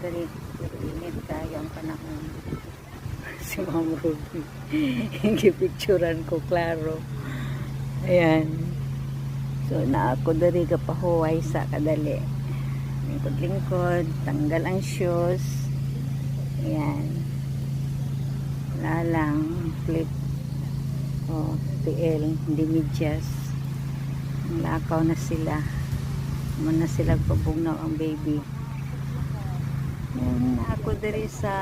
dali. Pero init kayo ang panahon. Si Ma'am Ruby. Gipicturan ko, klaro. Ayan. So, na ako dari kapahuway sa kadali. Lingkod-lingkod. Tanggal ang shoes. Ayan. Wala lang. Flip. O, TL. Hindi medyas. Lakaw na sila. Muna sila pabugnaw ang baby. Ayan. Ako dari sa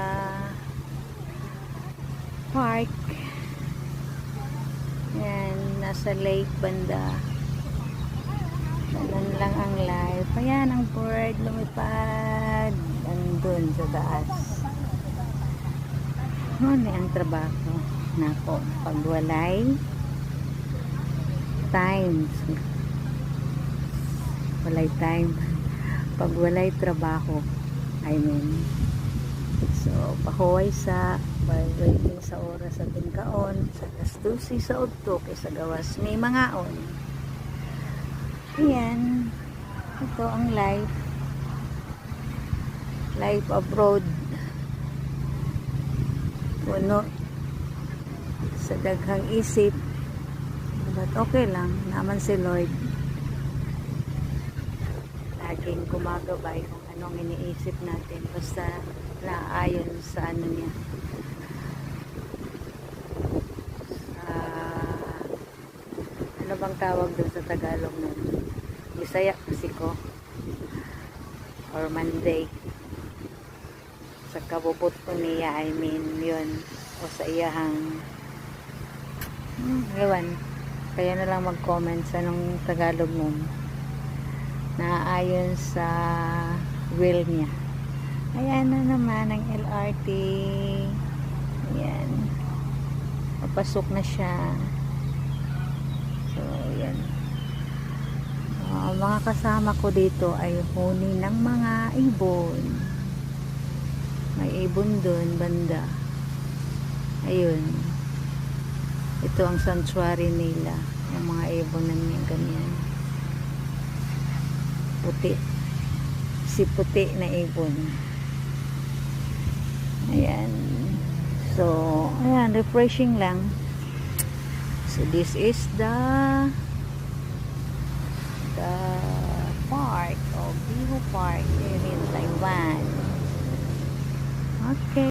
park. Ayan. Nasa lake banda. Ganun lang ang life. Ayan ang bird lumipad. Andun sa taas. Ano ang trabaho? Nako, pagwalay time. Walay time. Pagwalay trabaho. I mean. So, pahuway sa waiting sa oras sa tingkaon, sa gastusi sa udto, kay sa gawas may mangaon. Ayan. Ito ang life. Life abroad. Puno sa daghang isip. But okay lang. Naman si Lord. Laging gumagabay kung anong iniisip natin. Basta naayon sa ano niya. Ano bang tawag doon sa Tagalog nun? Bisaya kasi ko. Or Monday. Sa kabubot ko niya, I mean, yun. O sa iyahang ewan. Kaya na lang mag-comment sa anong Tagalog nun. Naayon sa will niya. Ayan na naman ang LRT. Ayan. Papasok na siya. So, ayan. Mga kasama ko dito ay huni ng mga ibon. May ibon doon, banda. Ayun. Ito ang sanctuary nila. Yung mga ibon na niya, ganyan. Puti. Si puti na ibon. Ayan. So, ayan, refreshing lang. So, this is the park of Biho Park here in Taiwan. Okay.